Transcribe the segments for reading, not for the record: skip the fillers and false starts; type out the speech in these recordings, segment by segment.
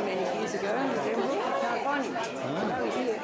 Many years ago in Glenbrook, I can't find him. Oh, he's here.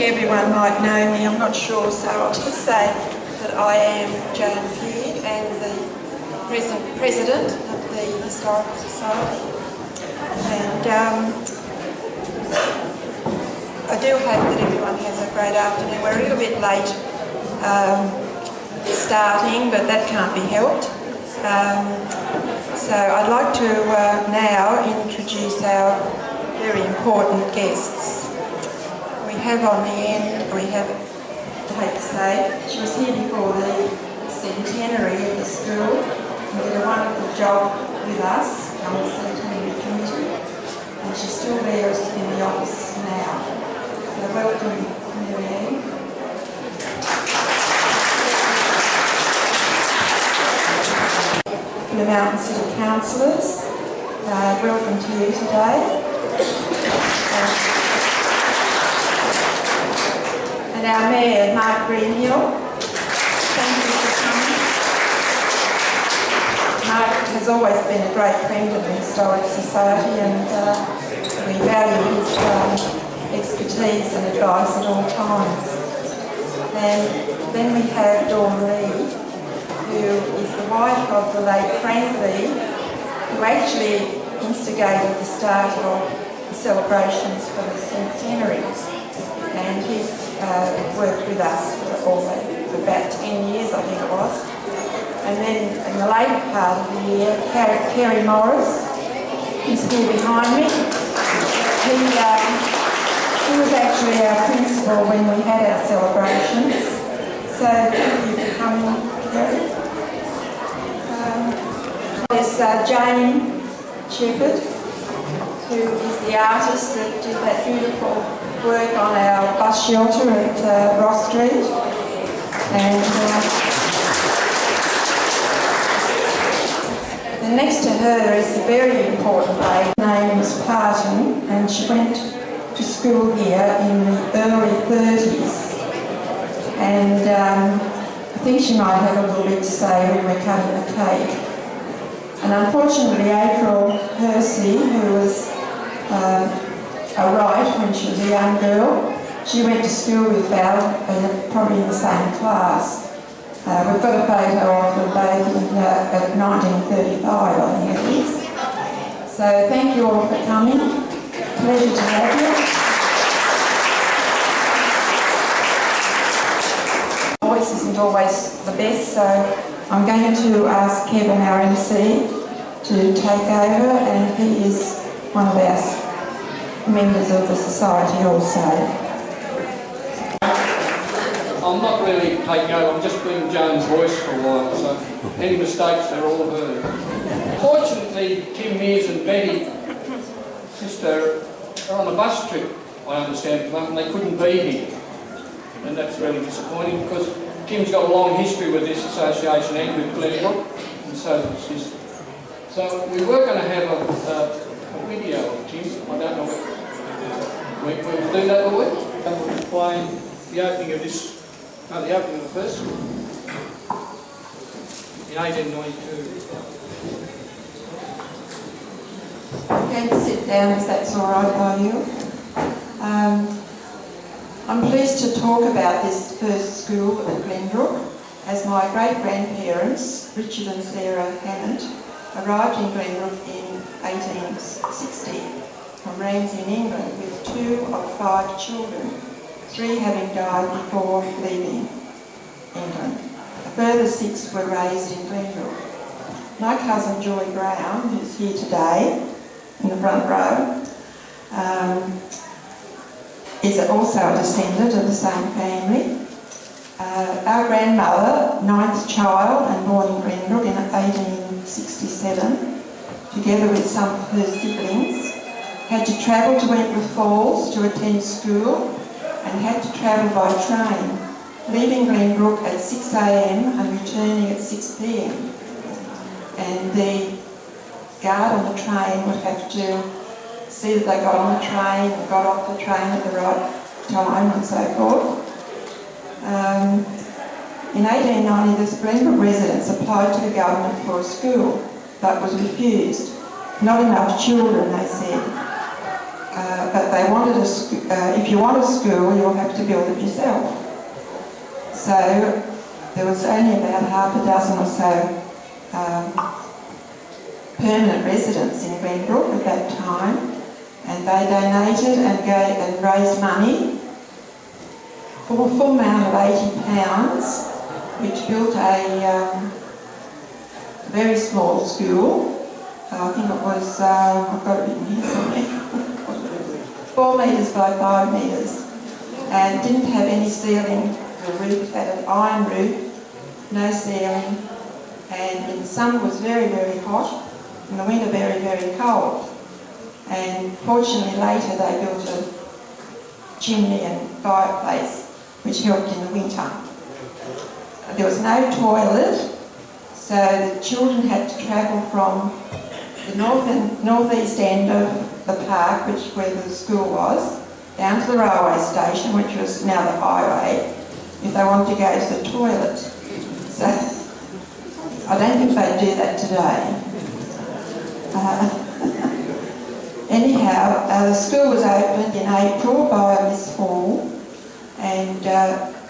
Everyone might know me, I'm not sure, so I'll just say that I am Jane Feard and the present President of the Historical Society. And I do hope that everyone has a great afternoon. We're a little bit late starting, but that can't be helped. So I'd like to now introduce our very important guests. We have on the end, I hate to say, she was here before the centenary of the school and did a wonderful job with us on the centenary committee, and she's still there in the office now. So welcome, Marianne. The Mountain City Councillors, welcome to you today. And our Mayor, Mark Greenhill, thank you for coming. Mark has always been a great friend of the Historic Society, and we value his expertise and advice at all times. And then we have Dawn Lee, who is the wife of the late Frank Lee, who actually instigated the start of the celebrations for the centenary. And he's worked with us for about 10 years, I think it was. And then in the later part of the year, Kerry Morris, He's here behind me. He was actually our principal when we had our celebrations. So thank you for coming, Gary. There's Jane Shepherd, who is the artist that did that beautiful work on our bus shelter at Ross Street. And then next to her is a very important lady. Her name was Parton, and she went to school here in the early 30s. And I think she might have a little bit to say when we're cutting the cake. And unfortunately, April Hersey, who was a Wright when she was a young girl, she went to school with Val, probably in the same class. We've got a photo of them both in 1935, I think it is. So thank you all for coming. Pleasure to have you. Voice isn't always the best, so I'm going to ask Kevin, our MC, to take over, and he is one of our members of the society also. I'm not really taking over, I'm just being Joan's voice for a while, so any mistakes, they're all heard. Fortunately, Tim Mears and Betty, sister, are on a bus trip, I understand, at the moment, and they couldn't be here. And that's really disappointing because Tim's got a long history with this association and with Glenbrook, and so does his. So we were going to have a video of Tim. I don't know what we'll do that, will we? And we'll explain the opening of this, the opening of the first in 1892. I'm going to sit down if that's all right by you. I'm pleased to talk about this first school at Glenbrook, as my great-grandparents, Richard and Sarah Hammond, arrived in Glenbrook in 1860 from Ramsey in England with 2 of 5 children, 3 having died before leaving England. A further 6 were raised in Glenbrook. My cousin Joy Brown, who's here today in the front row, is also a descendant of the same family. Our grandmother, 9th child and born in Glenbrook in 1867, together with some of her siblings, had to travel to Wentworth Falls to attend school and had to travel by train, leaving Glenbrook at 6 a.m. and returning at 6 p.m. And the guard on the train would have to see that they got on the train and got off the train at the right time and so forth. In 1890, the Glenbrook residents applied to the government for a school, but was refused. Not enough children, they said. But they wanted if you want a school, you'll have to build it yourself. So there was only about half a dozen or so permanent residents in Glenbrook at that time, and they donated and raised money for a full amount of £80, which built a very small school. I think it was, I've got it written here somewhere, 4 metres by 5 metres, and didn't have any ceiling. The roof had an iron roof, no ceiling, and in the summer was very, very hot, in the winter very, very cold. And fortunately later they built a chimney and fireplace which helped in the winter. There was no toilet, so the children had to travel from the northeast end of the park, where the school was, down to the railway station, which was now the highway, if they wanted to go to the toilet. So I don't think they'd do that today. Anyhow, the school was opened in April by Miss Hall, and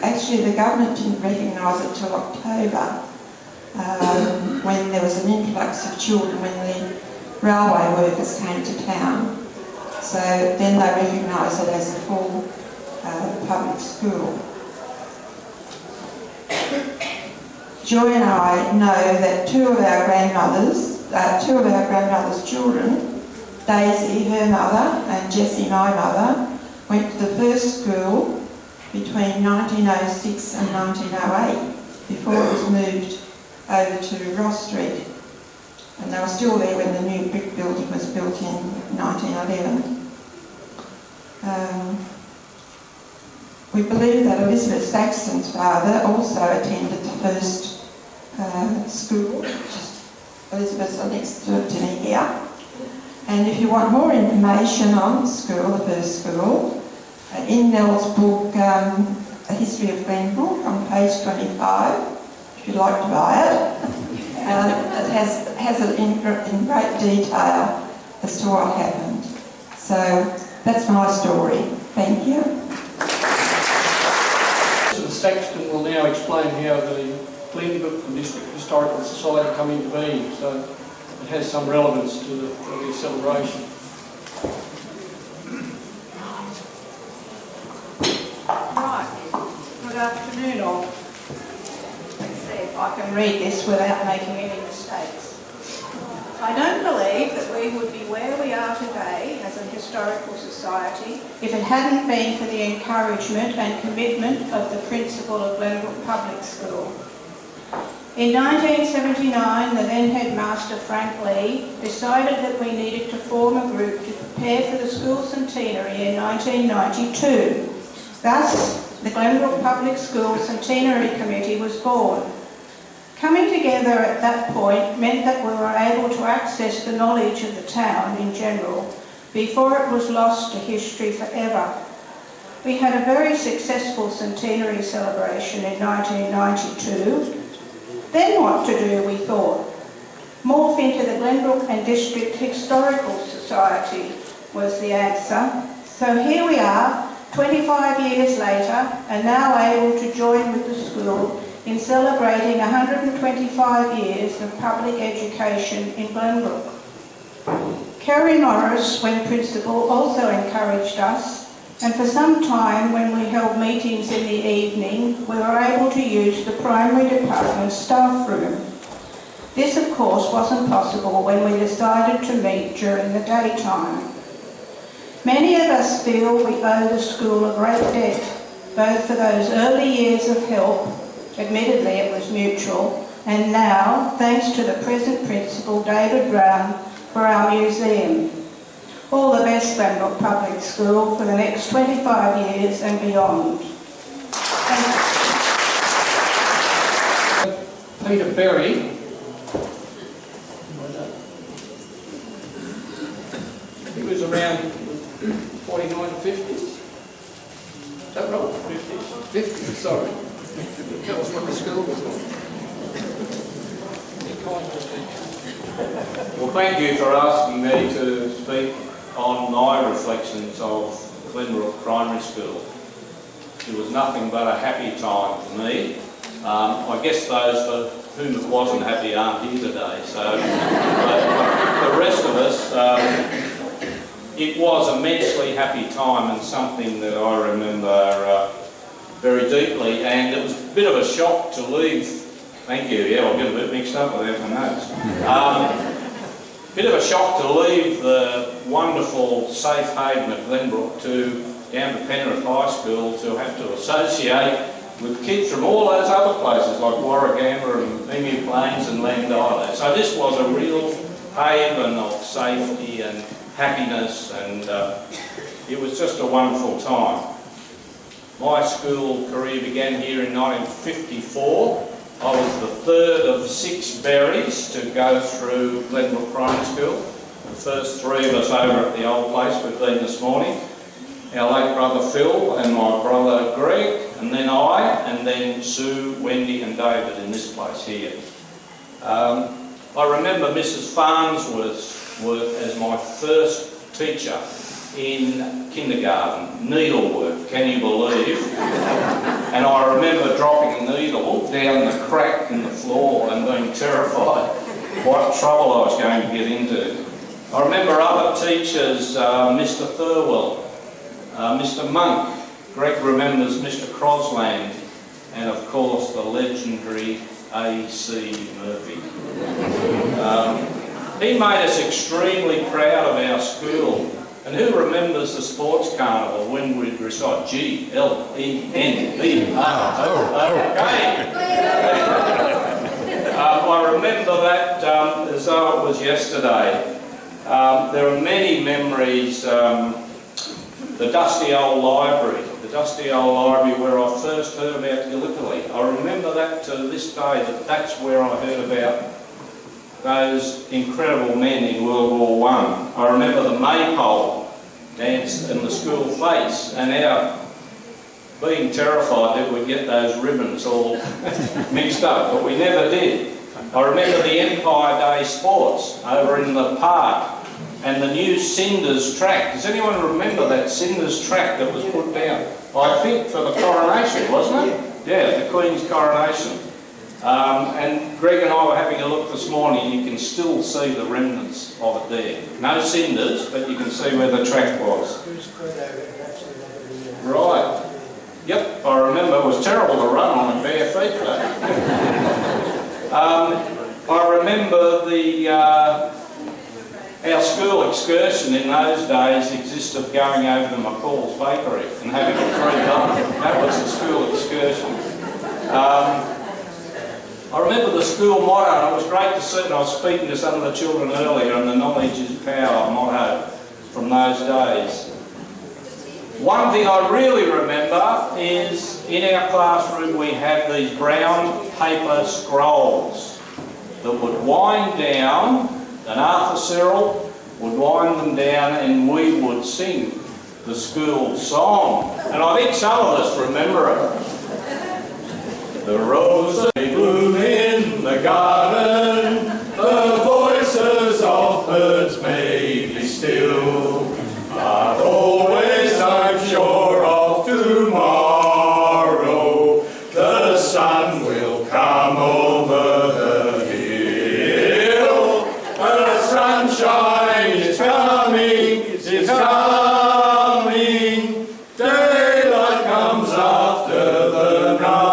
actually the government didn't recognise it till October, when there was an influx of children when the railway workers came to town. So then they recognised it as a full public school. Joy and I know that two of our grandmother's children Daisy, her mother, and Jessie, my mother, went to the first school between 1906 and 1908, before it was moved over to Ross Street. And they were still there when the new brick building was built in 1911. We believe that Elizabeth Saxton's father also attended the first school, which is Elizabeth's next to me here. And if you want more information on the school, the first school, in Nell's book, A History of Glenbrook, on page 25, if you'd like to buy it, it has it in great detail as to what happened. So that's my story. Thank you. Mr. Saxton will now explain how the Glenbrook District Historical Society come into being, so it has some relevance to the celebration. Right, good afternoon all. Let's see if I can read this without making any mistakes. I don't believe that we would be where we are today as a historical society if it hadn't been for the encouragement and commitment of the principal of Glenbrook Public School. In 1979, the then headmaster, Frank Lee, decided that we needed to form a group to prepare for the school centenary in 1992. Thus, the Glenbrook Public School Centenary Committee was born. Coming together at that point meant that we were able to access the knowledge of the town in general before it was lost to history forever. We had a very successful centenary celebration in 1992. Then what to do, we thought? Morph into the Glenbrook and District Historical Society was the answer. So here we are, 25 years later, and now able to join with the school in celebrating 125 years of public education in Glenbrook. Kerry Norris, when principal, also encouraged us, and for some time when we held meetings in the evening, we were able to use the primary department's staff room. This, of course, wasn't possible when we decided to meet during the daytime. Many of us feel we owe the school a great debt, both for those early years of help, admittedly it was mutual, and now, thanks to the present principal, David Brown, for our museum. All the best, Glenbrook Public School, for the next 25 years and beyond. Peter Berry. He was around 49 to 50s. Is that right? 50s. 50s, sorry. That was when the school was on. Well, thank you for asking me to speak on my reflections of Glenbrook Primary School. It was nothing but a happy time for me. I guess those for whom it wasn't happy aren't here today, so but the rest of us, it was an immensely happy time and something that I remember very deeply, and it was a bit of a shock to leave. Thank you, yeah, I'll get a bit mixed up without my notes. Bit of a shock to leave the wonderful safe haven of Glenbrook to down to Penrith High School to have to associate with kids from all those other places like Warragamba and Emu Plains and Landilo. So this was a real haven of safety and happiness, and it was just a wonderful time. My school career began here in 1954. I was the third of 6 berries to go through Glenbrook Primary School. The first 3 of us over at the old place we've been this morning. Our late brother Phil and my brother Greg, and then I, and then Sue, Wendy and David in this place here. I remember Mrs. Farnsworth's work as my first teacher in kindergarten, needlework, can you believe? And I remember dropping a needle down the crack in the floor and being terrified what trouble I was going to get into. I remember other teachers, Mr. Thirlwell, Mr. Monk, Greg remembers Mr. Crosland, and of course the legendary A.C. Murphy. He made us extremely proud of our school. And who remembers the sports carnival when we'd recite G-L-E-N-B-R-O-O-K? I remember that as though it was yesterday. There are many memories. The dusty old library where I first heard about Gallipoli. I remember that to this day, that's where I heard about those incredible men in World War I. I remember the maypole dance in the school face and our being terrified that we'd get those ribbons all mixed up, but we never did. I remember the Empire Day sports over in the park and the new Cinders track. Does anyone remember that Cinders track that was put down? I think for the coronation, wasn't it? Yeah, the Queen's coronation. And Greg and I were having a look this morning. You can still see the remnants of it there. No cinders, but you can see where the track was. Right. Yep, I remember it was terrible to run on in bare feet though. I remember our school excursion in those days existed going over to McCall's Bakery and having a free lunch. That was the school excursion. I remember the school motto, and it was great to see, and I was speaking to some of the children earlier, and the knowledge is power motto from those days. One thing I really remember is in our classroom we had these brown paper scrolls that would wind down, and Arthur Cyril would wind them down and we would sing the school song. And I think some of us remember it. The roses bloom in the garden, the voices of birds may be still, but always I'm sure of tomorrow, the sun will come over the hill. The sunshine is coming, it's coming, daylight comes after the night.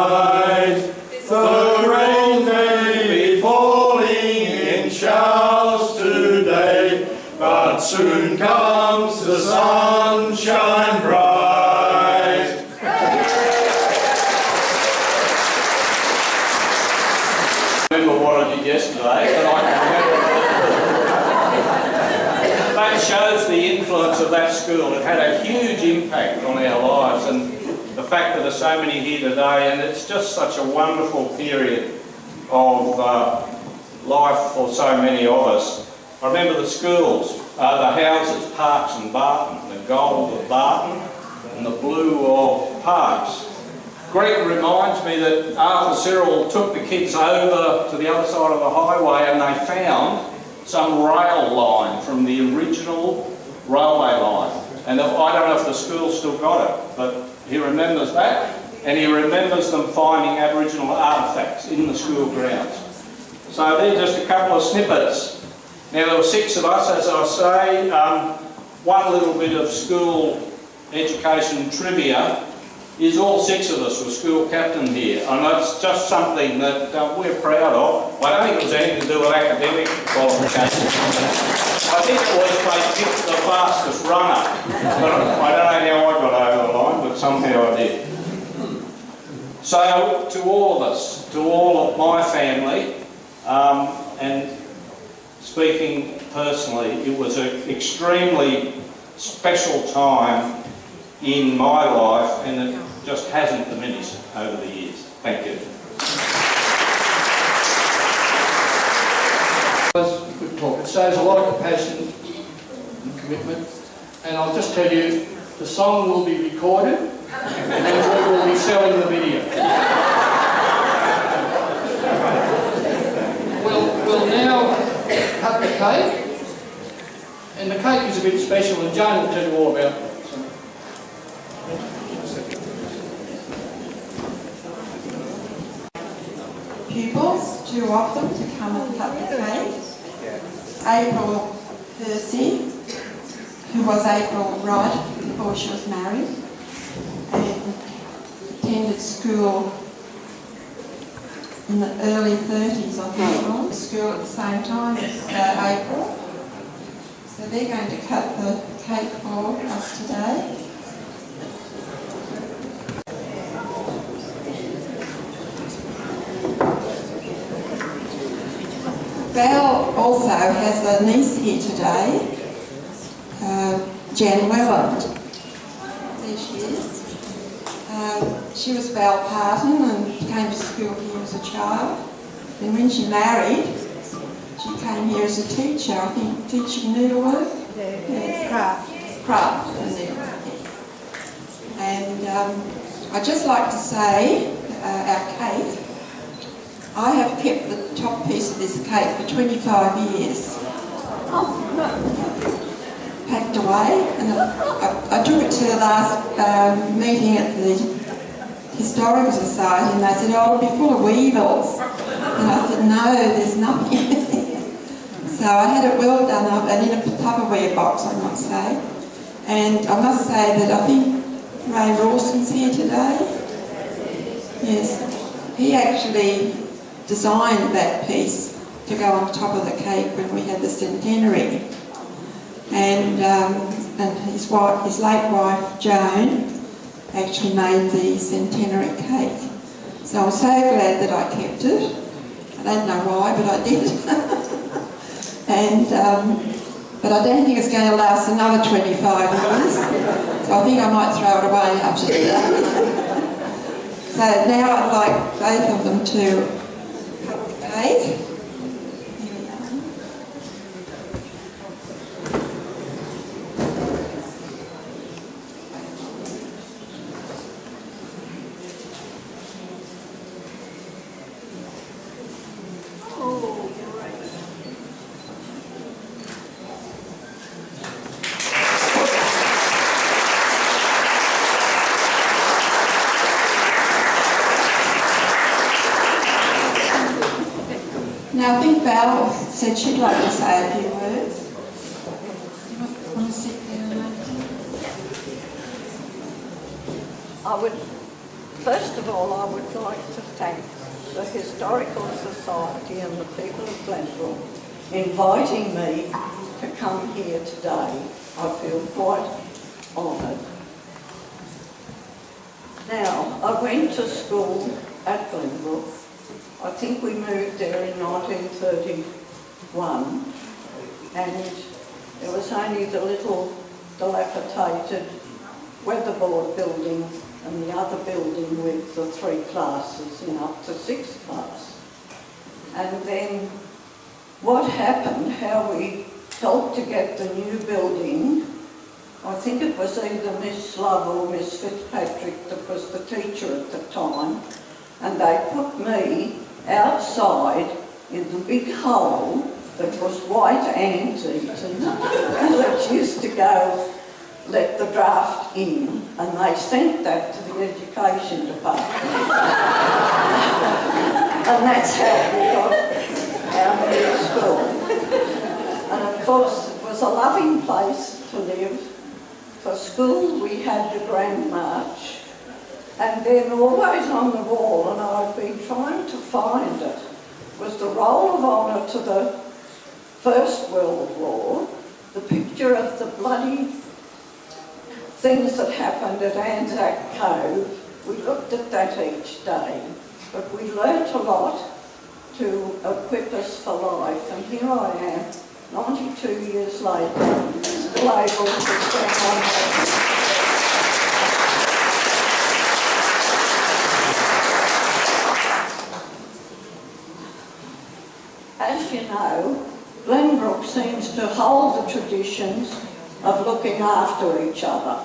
The rain may be falling in showers today, but soon comes the sunshine bright. I remember what I did yesterday, but I can remember that shows the influence of that school. It had a huge impact on our lives, and the fact that there's so many here today, and it's just such a wonderful period of life for so many of us. I remember the schools, the houses, Parks and Barton, the gold of Barton and the blue of Parks. Greg reminds me that Arthur Cyril took the kids over to the other side of the highway and they found some rail line from the original railway line. And I don't know if the school still got it, but he remembers that, and he remembers them finding Aboriginal artefacts in the school grounds. So they're just a couple of snippets. Now there were 6 of us, as I say. One little bit of school education trivia is all 6 of us were school captain here, and that's just something that we're proud of. I don't think it was anything to do with academic qualifications. I think it was they picked the fastest runner. But I don't know how I got over the line, but somehow I did. So to all of us, to all of my family, and speaking personally, it was an extremely special time in my life, and it just hasn't diminished over the years. Thank you. Good talk. It shows a lot of passion and commitment, and I'll just tell you, the song will be recorded and we will be selling the video. We'll now cut the cake, and the cake is a bit special, and Jane will tell you all about it. Pupils, 2 of them, to come and cut the cake. April Percy, who was April right before she was married, and attended school in the early 30s, I think, on school at the same time as April. So they're going to cut the cake for us today. Val also has a niece here today, Jan Welland. There she is. She was Val Parton and came to school here as a child. And when she married, she came here as a teacher, I think, teaching needlework. Yeah. Craft and needlework. And I'd just like to say, our cake, I have kept the top piece of this cake for 25 years. Packed away, and I took it to the last meeting at the Historical Society, and they said, oh, it'll be full of weevils. And I said, no, there's nothing. So I had it well done up and in a Tupperware box, I must say. And I must say that I think Ray Rawson's here today. Yes, he actually designed that piece to go on top of the cake when we had the centenary. And his late wife, Joan, actually made the centenary cake. So I'm so glad that I kept it. I don't know why, but I did. And but I don't think it's going to last another 25 years. So I think I might throw it away after today. So now I'd like both of them to cut the cake. Here we are. Now I think Val said she'd like to say a few words. You want to sit down? First of all, I would like to thank the Historical Society and the people of Glenbrook inviting me to come here today. I feel quite honoured. Now, I went to school at Glenbrook. I think we moved there in 1931, and there was only the little dilapidated weatherboard building and the other building with the 3 classes in up to 6th class. And then what happened, how we helped to get the new building, I think it was either Miss Love or Miss Fitzpatrick that was the teacher at the time, and they put me outside in the big hole that was white antique and that used to go let the draft in, and they sent that to the education department. And that's how we got our new school. And of course it was a loving place to live. For school we had the Grand March, and then always on the wall, and I've been trying to find it, was the Roll of Honour to the First World War, the picture of the bloody things that happened at Anzac Cove. We looked at that each day, but we learnt a lot to equip us for life, and here I am, 92 years later, still able to stand on that. As you know, Glenbrook seems to hold the traditions of looking after each other.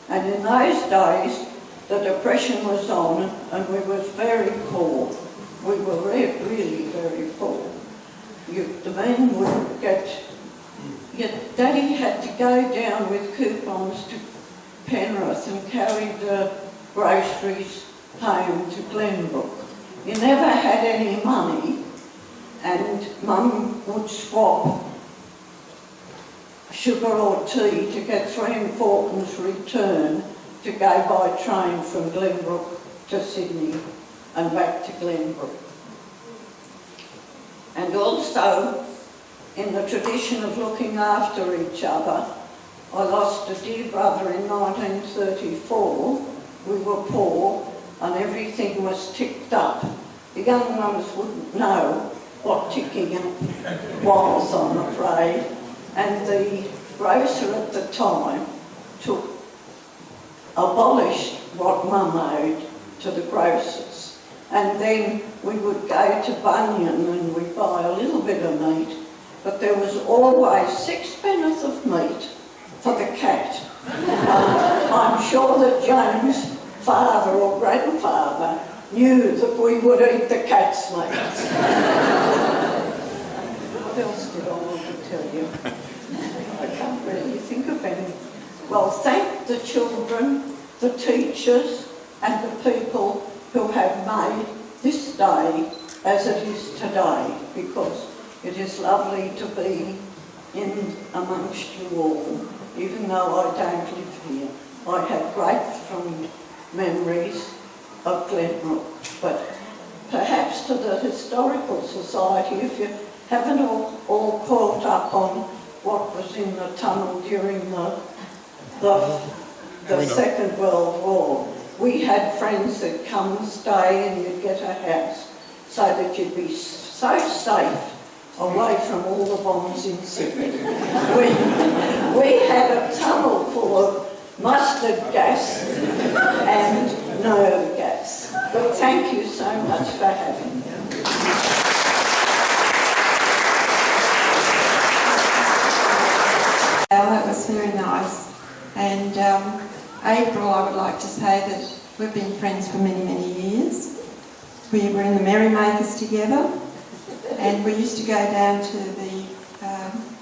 And in those days, the Depression was on and we were very poor. We were really very poor. The men would Daddy had to go down with coupons to Penrith and carry the groceries home to Glenbrook. You never had any money, and Mum would swap sugar or tea to get 3 and 4pence return to go by train from Glenbrook to Sydney and back to Glenbrook. And also, in the tradition of looking after each other, I lost a dear brother in 1934. We were poor and everything was ticked up. The young ones wouldn't know what ticking up was, I'm afraid. And the grocer at the time abolished what Mum owed to the grocers. And then we would go to Bunyan and we'd buy a little bit of meat, but there was always 6 pence of meat for the cat. I'm sure that Joan's father or grandfather knew that we would eat the cat's meat. What else did I want to tell you? I can't really think of any. Well, thank the children, the teachers and the people who have made this day as it is today, because it is lovely to be in amongst you all, even though I don't live here. I have great fond memories of Glenbrook, but perhaps to the Historical Society, if you haven't all caught up on what was in the tunnel during the Second World War, we had friends that come and stay and you'd get a house so that you'd be so safe away from all the bombs in Sydney. We had a tunnel full of mustard gas and nerve gas. But thank you so much for having me. Well, that was very nice. And April, I would like to say that we've been friends for many, many years. We were in the Merrymakers together, and we used to go down to the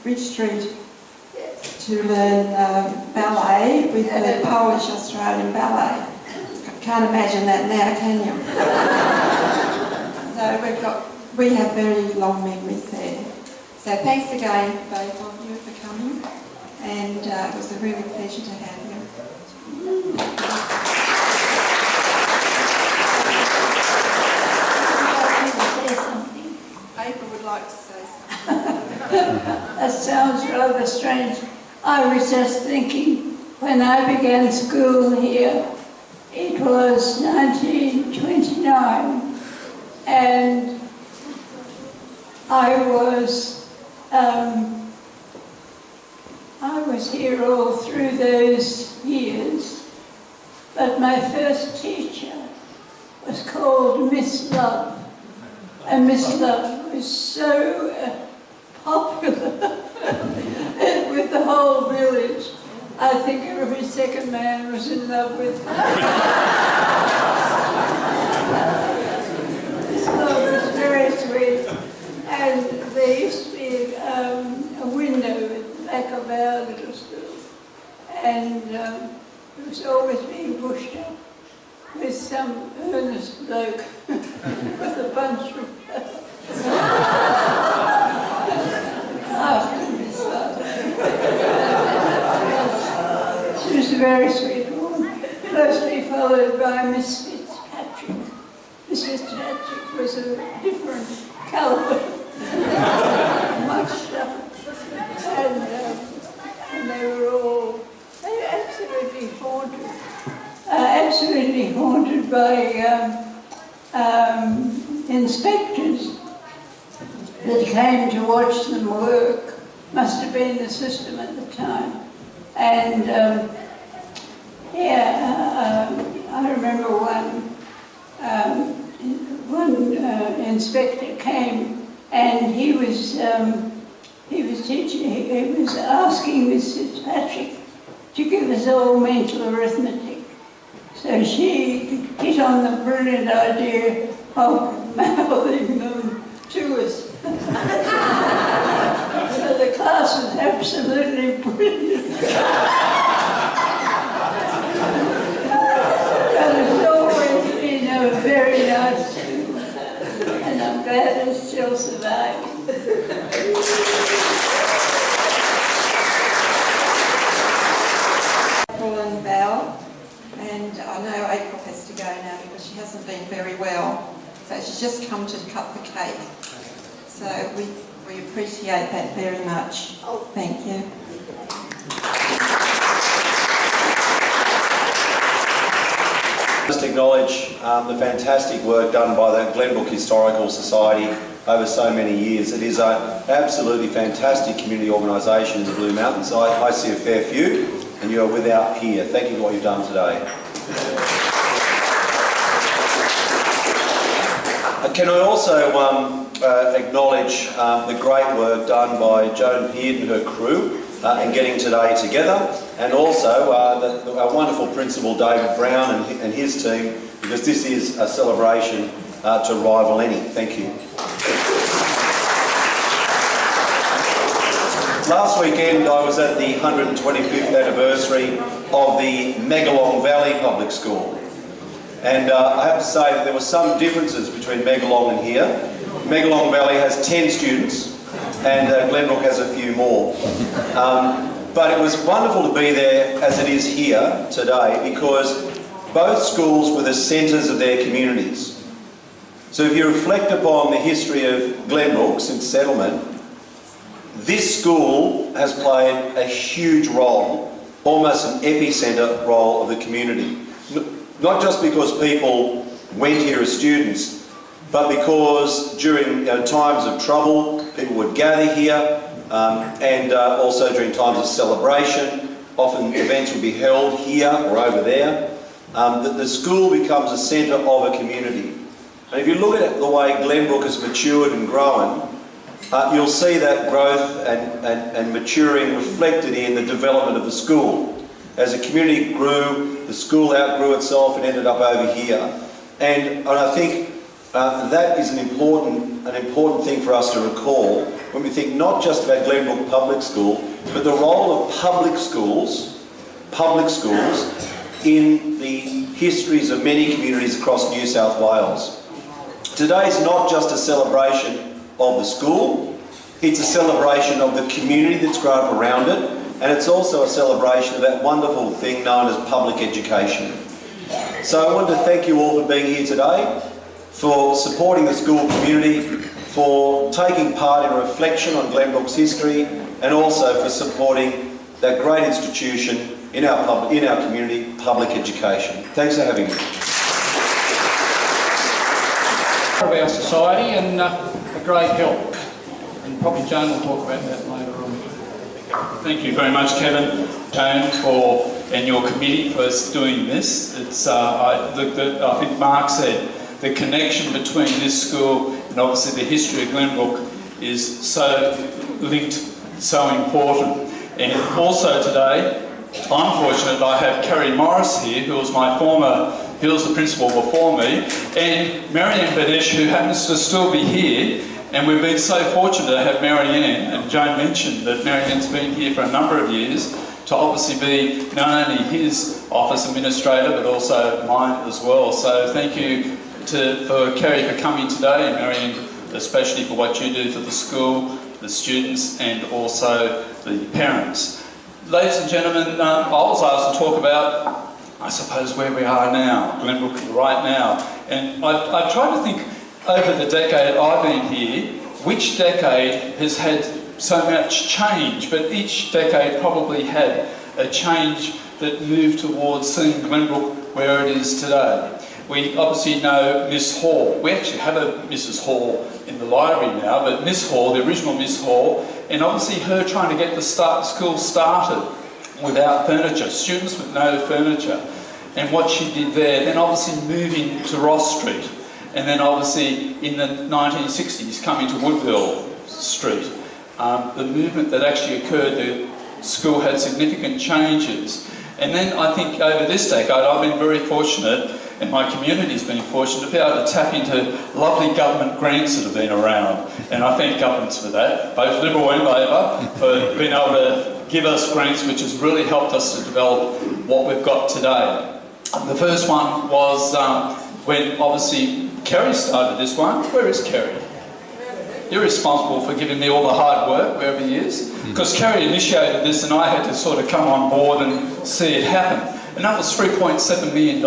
Bridge Street to learn ballet with the Polish Australian Ballet. Can't imagine that now, can you? So we have very long memories there. So thanks again, both of you, for coming, and it was a really pleasure to have you. April would like to say something. That sounds rather strange. I was just thinking, when I began school here, it was 1929, and I was here all through those years, but my first teacher was called Miss Love, and Miss Love was so popular with the whole village. I think every second man was in love with her. Miss Love was very sweet, and there used to be a window at the back of our little school, and it was always being pushed up with some earnest bloke with a bunch of after Miss Love. She was a very sweet woman, closely followed by Miss Fitzpatrick. Miss Fitzpatrick was a different caliber, much tougher. And they were absolutely haunted by inspectors that came to watch them work. Must have been the system at the time. And I remember one inspector came, and he was teaching. He was asking Miss Fitzpatrick to give us all mental arithmetic. So she hit on the brilliant idea of mouthing them to us. So the class was absolutely brilliant. But it's always been a very nice school, and I'm glad it still survives. April and Val, and I know April has to go now because she hasn't been very well, so she's just come to cut the cake. So So we appreciate that very much. Thank you. Just acknowledge the fantastic work done by the Glenbrook Historical Society over so many years. It is an absolutely fantastic community organisation in the Blue Mountains. I see a fair few, and you are without peer. Thank you for what you've done today. Can I also acknowledge the great work done by Joan Peard and her crew in getting today together, and also our wonderful principal David Brown and his team, because this is a celebration to rival any. Thank you. Last weekend I was at the 125th anniversary of the Megalong Valley Public School. And I have to say that there were some differences between Megalong and here. Megalong Valley has 10 students and Glenbrook has a few more. But it was wonderful to be there as it is here today, because both schools were the centres of their communities. So if you reflect upon the history of Glenbrook since settlement, this school has played a huge role, almost an epicentre role of the community. Not just because people went here as students, but because during times of trouble, people would gather here, and also during times of celebration. Often events would be held here or over there. The school becomes a centre of a community. And if you look at the way Glenbrook has matured and grown, you'll see that growth and maturing reflected in the development of the school. As the community grew, the school outgrew itself and ended up over here. And I think that is an important thing for us to recall when we think not just about Glenbrook Public School, but the role of public schools in the histories of many communities across New South Wales. Today is not just a celebration of the school, it's a celebration of the community that's grown up around it, and it's also a celebration of that wonderful thing known as public education. So I want to thank you all for being here today, for supporting the school community, for taking part in a reflection on Glenbrook's history, and also for supporting that great institution in our community, public education. Thanks for having me. Of our society and a great help. And probably Joan will talk about that later on. Thank you very much, Kevin, Joan, and your committee for doing this. It's I think Mark said the connection between this school and obviously the history of Glenbrook is so linked, so important. And also today, I'm fortunate I have Kerry Morris here, who was the principal before me, and Marianne Badesh, who happens to still be here. And we've been so fortunate to have Marianne, and Joan mentioned that Marianne's been here for a number of years, to obviously be not only his office administrator, but also mine as well. So thank you for Kerry for coming today, and Marianne especially for what you do for the school, the students, and also the parents. Ladies and gentlemen, I was asked to talk about, I suppose, where we are now, Glenbrook right now. And I tried to think over the decade I've been here, which decade has had so much change, but each decade probably had a change that moved towards seeing Glenbrook where it is today. We obviously know Miss Hall. We actually have a Mrs. Hall in the library now, but Miss Hall, the original Miss Hall, and obviously her trying to get the school started without furniture, students with no furniture, and what she did there, then obviously moving to Ross Street, and then obviously in the 1960s coming to Woodville Street. The movement that actually occurred, the school had significant changes. And then I think over this decade I've been very fortunate, and my community's been fortunate, to be able to tap into lovely government grants that have been around. And I thank governments for that, both Liberal and Labor, for being able to give us grants which has really helped us to develop what we've got today. The first one was when obviously Kerry started this one. Where is Kerry? You're responsible for giving me all the hard work, wherever he is. Because Kerry initiated this and I had to sort of come on board and see it happen. And that was $3.7 million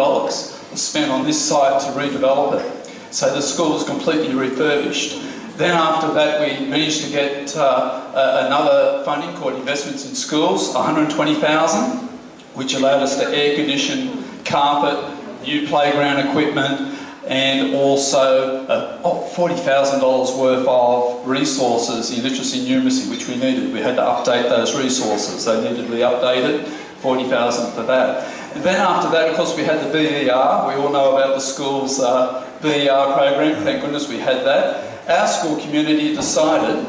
spent on this site to redevelop it. So the school is completely refurbished. Then after that, we managed to get another funding called Investments in Schools, $120,000, which allowed us to air condition, carpet, new playground equipment, and also $40,000 worth of resources in literacy and numeracy, which we needed. We had to update those resources. They needed to be updated, $40,000 for that. And then after that, of course, we had the BER. We all know about the school's BER program. Thank goodness we had that. Our school community decided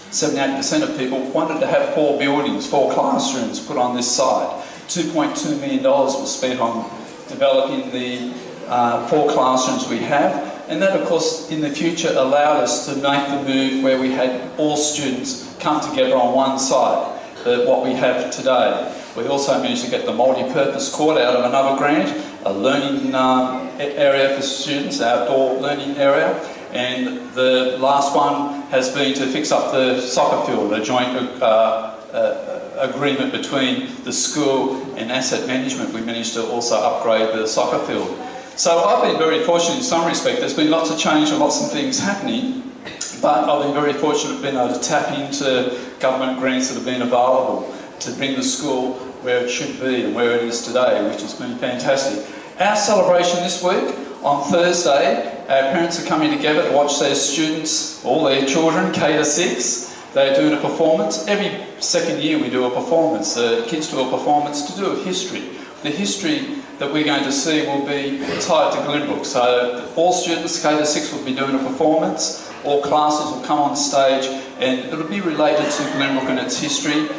78% of people wanted to have 4 buildings, 4 classrooms put on this site. $2.2 million was spent on developing the 4 classrooms we have, and that of course in the future allowed us to make the move where we had all students come together on one site, what we have today. We also managed to get the multi-purpose court out of another grant, a learning area for students, outdoor learning area, and the last one has been to fix up the soccer field, a joint agreement between the school and asset management. We managed to also upgrade the soccer field. So I've been very fortunate in some respect. There's been lots of change and lots of things happening, but I've been very fortunate being able to tap into government grants that have been available to bring the school where it should be and where it is today, which has been fantastic. Our celebration this week, on Thursday, our parents are coming together to watch their students, all their children, K to 6. They're doing a performance. Every second year we do a performance. The kids do a performance to do with history. The history that we're going to see will be tied to Glenbrook. So all students, K to 6, will be doing a performance. All classes will come on stage and it'll be related to Glenbrook and its history,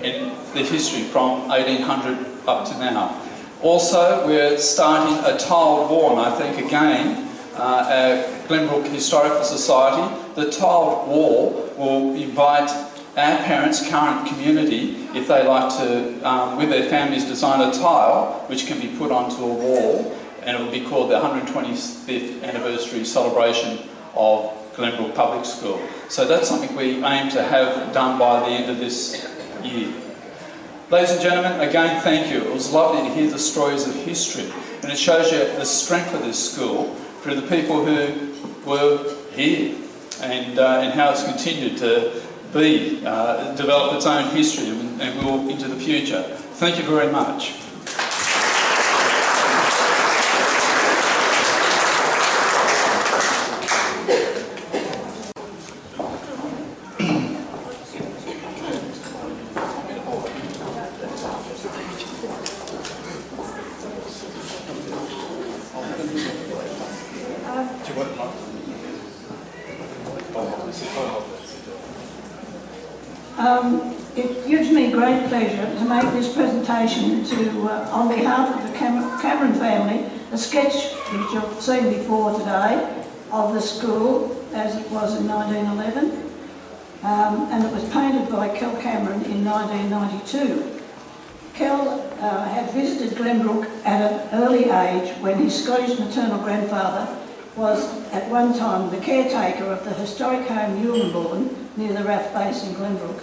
and the history from 1800 up to now. Also, we're starting a tiled wall, and I think again, our Glenbrook Historical Society, the tiled wall will invite our parents' current community, if they like to, with their families, design a tile which can be put onto a wall, and it will be called the 125th anniversary celebration of Glenbrook Public School. So that's something we aim to have done by the end of this year. Ladies and gentlemen, again, thank you. It was lovely to hear the stories of history, and it shows you the strength of this school through the people who were here, and how it's continued to be, develop its own history and will into the future. Thank you very much. It gives me great pleasure to make this presentation to, on behalf of the Cameron family, a sketch which you've seen before today of the school as it was in 1911, and it was painted by Kel Cameron in 1992. Kel had visited Glenbrook at an early age when his Scottish maternal grandfather was at one time the caretaker of the historic home Eulenborn near the RAF base in Glenbrook.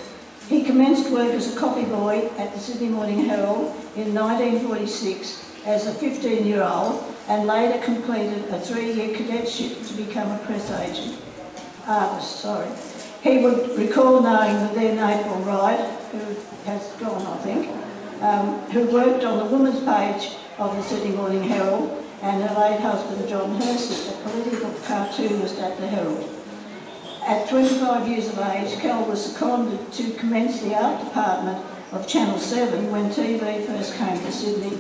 He commenced work as a copy boy at the Sydney Morning Herald in 1946 as a 15-year-old, and later completed a 3-year cadetship to become a press artist. He would recall knowing the then April Wright, who has gone, I think, who worked on the women's page of the Sydney Morning Herald, and her late husband John Hersey, a political cartoonist at the Herald. At 25 years of age, Kel was seconded to commence the art department of Channel 7 when TV first came to Sydney,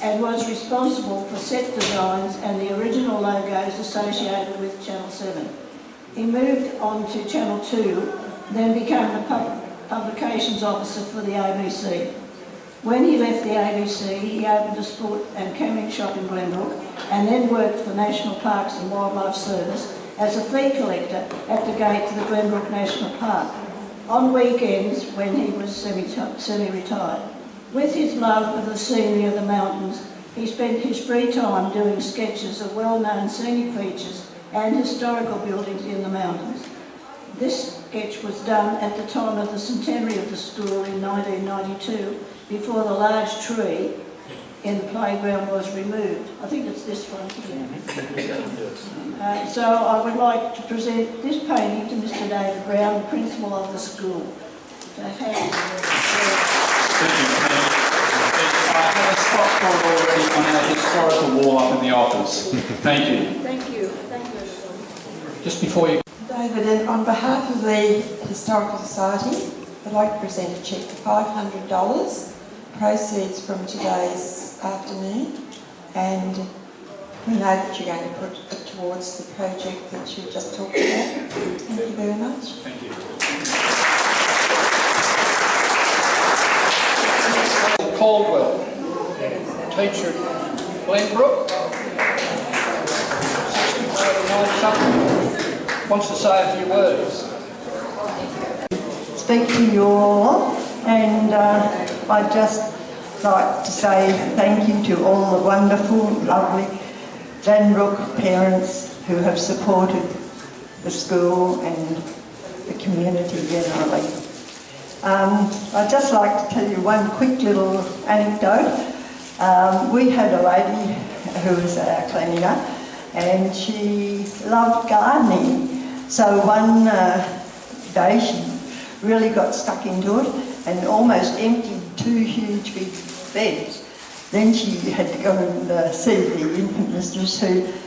and was responsible for set designs and the original logos associated with Channel 7. He moved on to Channel 2, then became the publications officer for the ABC. When he left the ABC, he opened a sport and camping shop in Glenbrook, and then worked for National Parks and Wildlife Service as a fee collector at the gate to the Glenbrook National Park, on weekends when he was semi-retired. With his love of the scenery of the mountains, he spent his free time doing sketches of well-known scenic features and historical buildings in the mountains. This sketch was done at the time of the centenary of the school in 1992, before the large tree in the playground was removed. I think it's this one here. So I would like to present this painting to Mr. David Brown, principal of the school. So Thank you. I have a spot for it already on our historical wall up in the office. Thank you. Thank you. Thank you. Just before you... David, on behalf of the Historical Society, I'd like to present a cheque for $500, proceeds from today's afternoon, and we know that you're going to put it towards the project that you just talked about. Thank you very much. Thank you. Caldwell, teacher at Glenbrook, 65 wants to say a few words. Speak to you all, and I'd just like to say thank you to all the wonderful, lovely Glenbrook parents who have supported the school and the community generally. I'd just like to tell you one quick little anecdote. We had a lady who was our cleaner, and she loved gardening. So one day she really got stuck into it and almost emptied 2 huge big beds. Then she had to go and see the infant mistress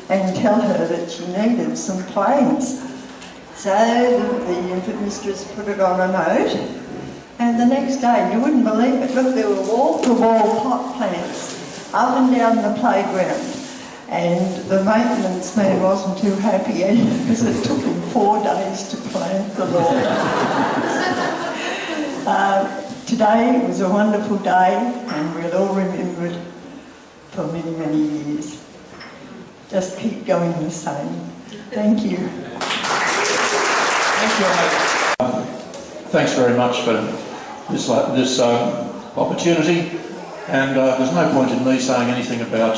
and tell her that she needed some plants. So the infant mistress put it on a note, and the next day, you wouldn't believe it, look, there were wall-to-wall pot plants up and down the playground. And the maintenance man wasn't too happy because it took him 4 days to plant the lawn. Today was a wonderful day, and we'll all remember it for many, many years. Just keep going the same. Thank you. Thank you. Thanks very much for this opportunity, and there's no point in me saying anything about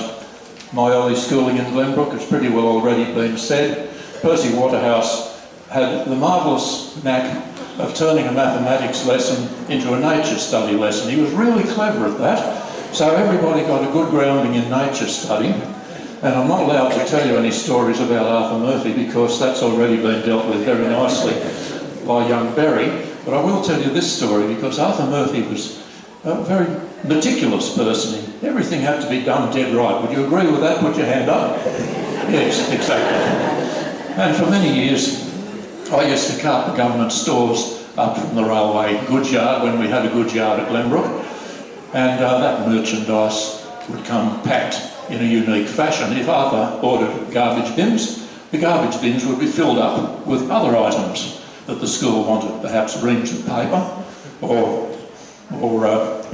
my early schooling in Glenbrook. It's pretty well already been said. Percy Waterhouse had the marvellous knack of turning a mathematics lesson into a nature study lesson. He was really clever at that, so everybody got a good grounding in nature study. And I'm not allowed to tell you any stories about Arthur Murphy because that's already been dealt with very nicely by young Berry. But I will tell you this story because Arthur Murphy was a very meticulous person. Everything had to be done dead right. Would you agree with that? Put your hand up. Yes, exactly. And for many years, I used to cart the government stores up from the railway goods yard when we had a goods yard at Glenbrook, and that merchandise would come packed in a unique fashion. If Arthur ordered garbage bins, the garbage bins would be filled up with other items that the school wanted, perhaps reams of paper or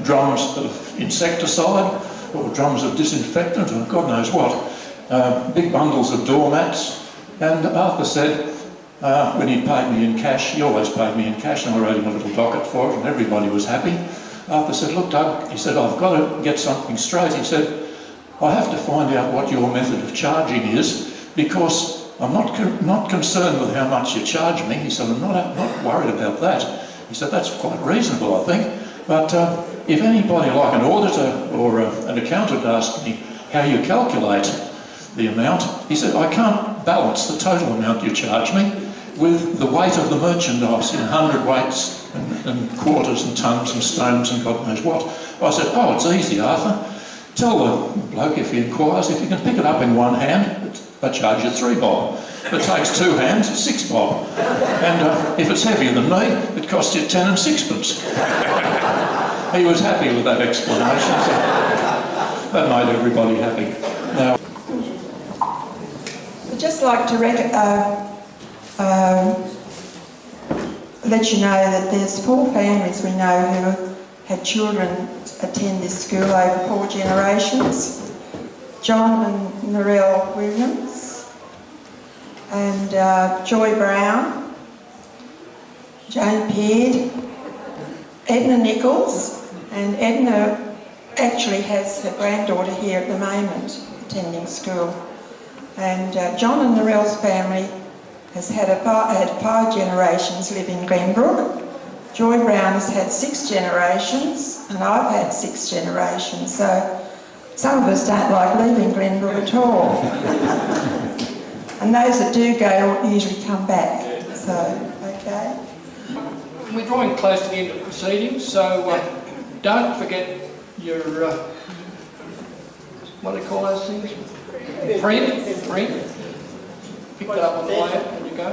drums of insecticide or drums of disinfectant or God knows what, big bundles of doormats. And Arthur said, when he paid me in cash, he always paid me in cash, and I wrote him a little docket for it, and everybody was happy. Arthur said, look, Doug, he said, I've got to get something straight. He said, I have to find out what your method of charging is, because I'm not concerned with how much you charge me. He said, I'm not worried about that. He said, that's quite reasonable, I think. But if anybody like an auditor or an accountant asked me how you calculate the amount, he said, I can't balance the total amount you charge me with the weight of the merchandise in 100 weights and quarters and tons and stones and God knows what. I said, oh, it's easy, Arthur. Tell the bloke if he inquires, if you can pick it up in one hand, I charge you 3 bob. If it takes 2 hands, it's 6 bob. And if it's heavier than me, it costs you 10 and 6pence. He was happy with that explanation, so that made everybody happy. Now, I'd just like to let you know that there's 4 families we know who had children attend this school over 4 generations. John and Narelle Williams, and Joy Brown, Jane Peard, Edna Nichols, and Edna actually has her granddaughter here at the moment attending school. And John and Narelle's family has had 5 generations live in Glenbrook. Joy Brown has had 6 generations, and I've had 6 generations. So Some of us don't like leaving Glenbrook at all. And those that do go usually come back. So, okay. We're drawing close to the end of the proceedings, so don't forget your, what do they call those things? Print. Pick that up on the way out when you go.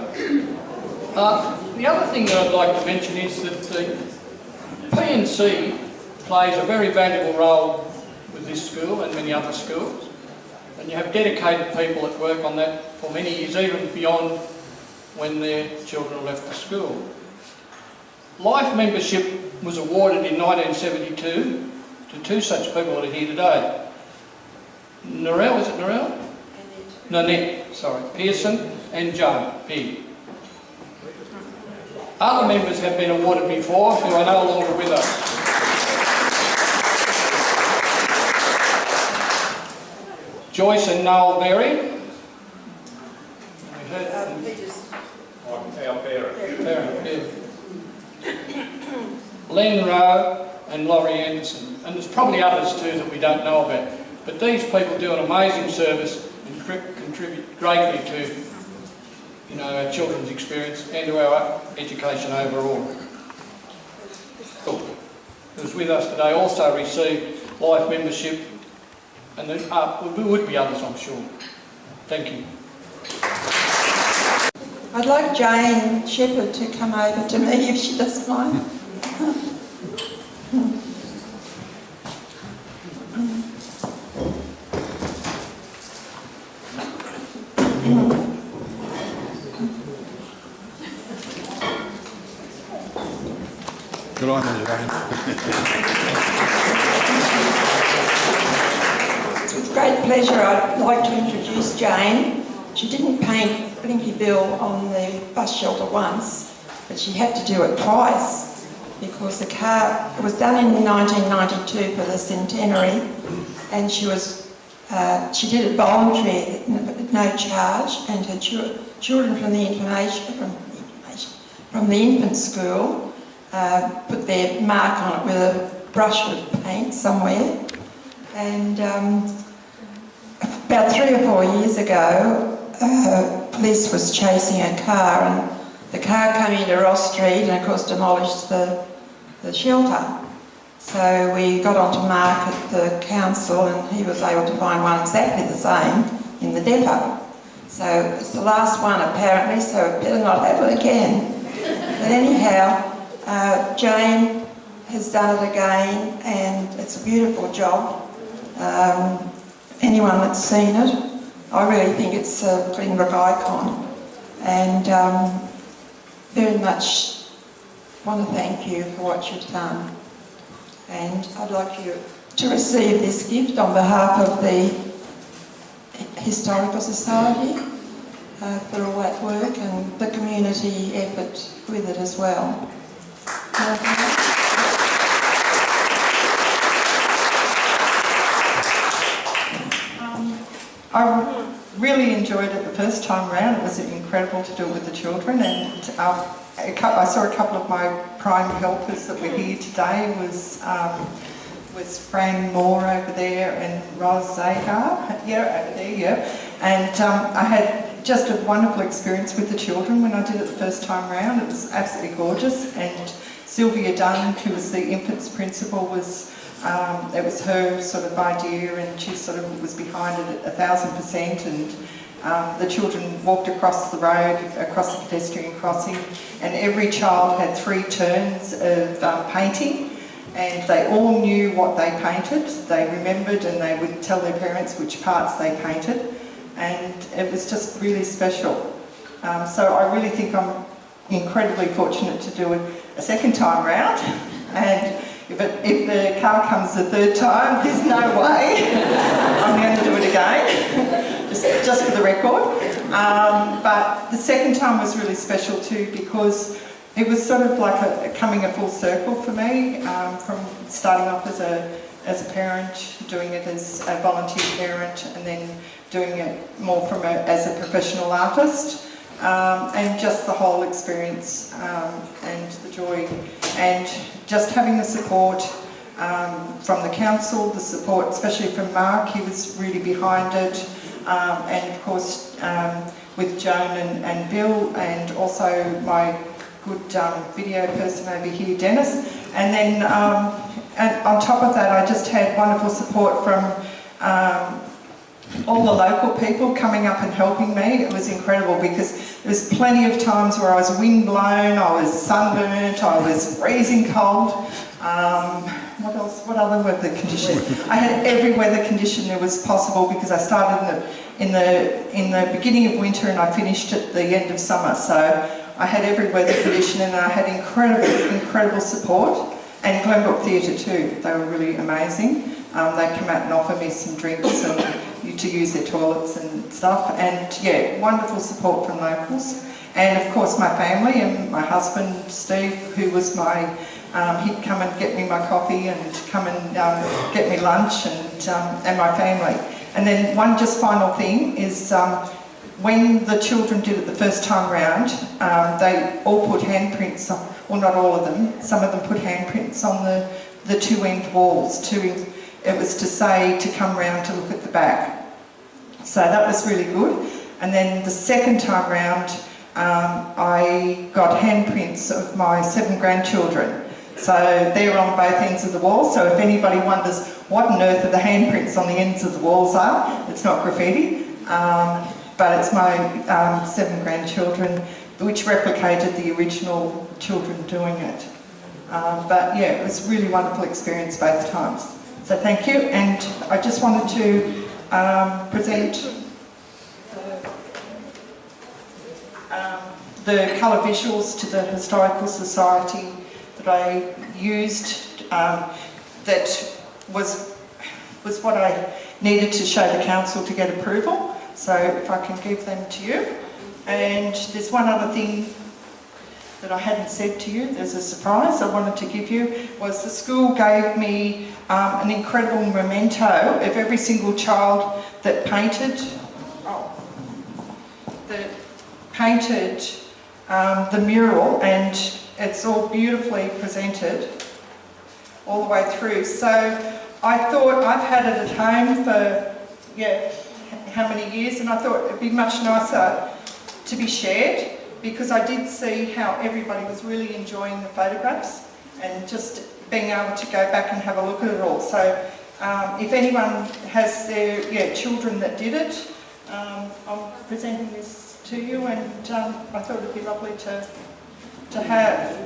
The other thing that I'd like to mention is that the P&C plays a very valuable role with this school and many other schools. And you have dedicated people that work on that for many years, even beyond when their children left the school. Life membership was awarded in 1972 to two such people that are here today. Narelle, is it Narelle? Nanette, sorry. Pearson and Joan P. Other members have been awarded before who are no longer with us. Joyce and Noel Berry. Our parent. Len Rowe and Laurie Anderson. And there's probably others too that we don't know about. But these people do an amazing service and contribute greatly to, you know, our children's experience and to our education overall. Who's with us today also received life membership, and there would be others, I'm sure. Thank you. I'd like Jane Shepherd to come over to me if she doesn't mind. Good on you, Jane. It's with great pleasure I'd like to introduce Jane. She didn't paint Blinky Bill on the bus shelter once, but she had to do it twice because the car, it was done in 1992 for the centenary, and she did it voluntary at no charge, and her children from the infant school put their mark on it with a brush with paint somewhere. And about 3 or 4 years ago, police was chasing a car, and the car came into Ross Street and of course demolished the shelter. So we got onto Mark at the council, and he was able to find one exactly the same in the depot. So it's the last one apparently, so it better not happen again. But anyhow, Jane has done it again, and it's a beautiful job. Anyone that's seen it, I really think it's a Glenbrook icon, and very much want to thank you for what you've done. And I'd like you to receive this gift on behalf of the Historical Society for all that work and the community effort with it as well. I really enjoyed it the first time round. It was incredible to do it with the children, and I saw a couple of my prime helpers that were here today. Was Fran Moore over there and Roz Zahar, over there, and I had just a wonderful experience with the children when I did it the first time round. It was absolutely gorgeous, and Sylvia Dunn, who was the infants principal, it was her sort of idea, and she sort of was behind it at 1,000%, and the children walked across the road, across the pedestrian crossing, and every child had 3 turns of painting, and they all knew what they painted. They remembered, and they would tell their parents which parts they painted, and it was just really special. So I really think I'm incredibly fortunate to do it a second time round, and if the car comes the third time, there's no way I'm going to do it again, just for the record. But the second time was really special too, because it was sort of like coming a full circle for me, from starting off as a parent, doing it as a volunteer parent, and then doing it more as a professional artist. And just the whole experience, and the joy, and just having the support from the council, the support, especially from Mark. He was really behind it. And of course, with Joan and Bill, and also my good video person over here, Dennis. And then and on top of that, I just had wonderful support from all the local people coming up and helping me. It was incredible because there was plenty of times where I was windblown, I was sunburnt, I was freezing cold. What else? What other weather condition? I had every weather condition there was possible because I started in the beginning of winter and I finished at the end of summer. So I had every weather condition and I had incredible support. And Glenbrook Theatre too. They were really amazing. They come out and offer me some drinks and to use their toilets and stuff. And yeah, wonderful support from locals. And of course my family and my husband Steve, who was my he'd come and get me my coffee and come and get me lunch, and my family. And then one just final thing is when the children did it the first time round, they all put handprints on, well not all of them, some of them put handprints on the two end walls. It was to say to come round to look at the back. So that was really good. And then the second time round, I got handprints of my 7 grandchildren. So they're on both ends of the wall. So if anybody wonders what on earth the handprints on the ends of the walls are, it's not graffiti, but it's my 7 grandchildren, which replicated the original children doing it. But yeah, it was a really wonderful experience both times. So thank you, and I just wanted to present the colour visuals to the Historical Society that I used, that was what I needed to show the council to get approval. So if I can give them to you. And there's one other thing that I hadn't said to you, there's a surprise I wanted to give you, was the school gave me an incredible memento of every single child that painted the mural, and it's all beautifully presented all the way through. So I thought, I've had it at home for, how many years, and I thought it'd be much nicer to be shared, because I did see how everybody was really enjoying the photographs and just being able to go back and have a look at it all. So if anyone has their children that did it, I'm presenting this to you, and I thought it'd be lovely to have.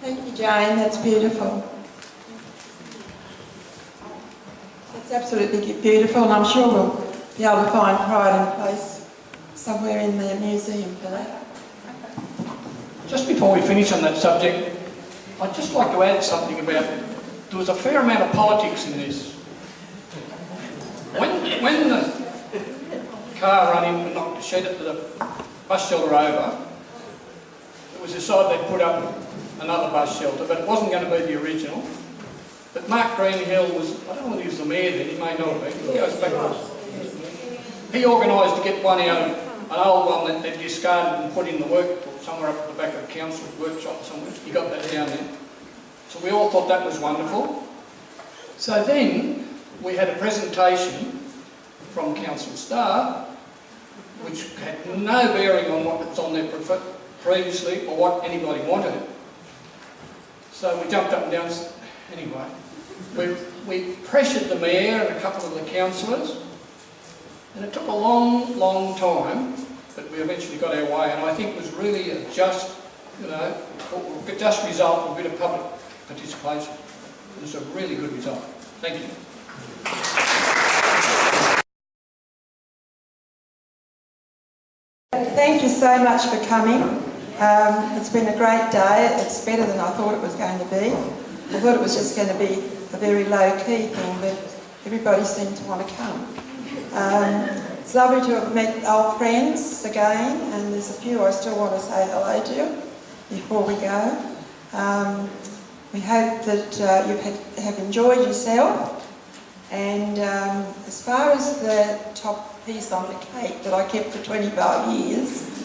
Thank you, Jane, that's beautiful. It's absolutely beautiful, and I'm sure we'll be able to find pride and place somewhere in the museum for that. Just before we finish on that subject, I'd just like to add something about, there was a fair amount of politics in this. When the car ran in and knocked the shed at the bus shelter over, it was decided they'd put up another bus shelter, but it wasn't going to be the original. But Mark Greenhill was, I don't know whether he was the mayor then, he may not have been, he goes back to, he organised to get one out, an old one that they'd discarded and put in the work, somewhere up at the back of the council workshop somewhere. He got that down there. So we all thought that was wonderful. So then we had a presentation from council staff, which had no bearing on what was on there previously or what anybody wanted. So we jumped up and down. Anyway, we pressured the mayor and a couple of the councillors, and it took a long, long time, but we eventually got our way, and I think it was really a just result of a bit of public participation. It was a really good result. Thank you. Thank you so much for coming. It's been a great day. It's better than I thought it was going to be. I thought it was just going to be a very low-key thing, but everybody seemed to want to come. It's lovely to have met old friends again, and there's a few I still want to say hello to before we go. We hope that you have enjoyed yourself, And as far as the top piece on the cake that I kept for 25 years,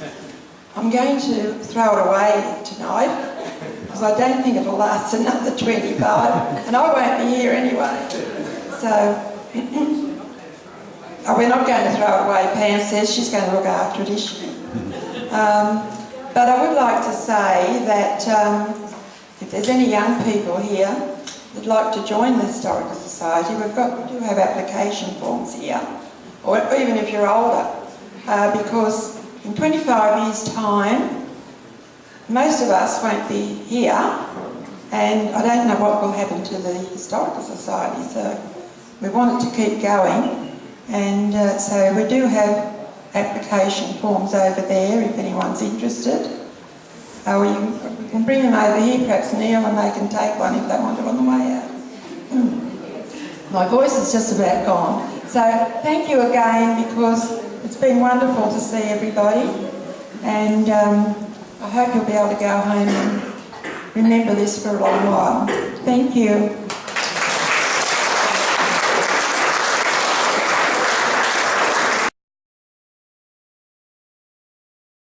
I'm going to throw it away tonight because I don't think it'll last another 25 and I won't be here anyway. So we're not going to throw it away. Pam says she's going to look after it, is she? But I would like to say that if there's any young people here that'd like to join the Historical Society, we do have application forms here, or even if you're older, because in 25 years' time, most of us won't be here, and I don't know what will happen to the Historical Society, so we want it to keep going, and so we do have application forms over there if anyone's interested. Or you can bring them over here, perhaps Neil, and they can take one if they want it on the way out. My voice is just about gone. So thank you again, because it's been wonderful to see everybody, and I hope you'll be able to go home and remember this for a long while. Thank you.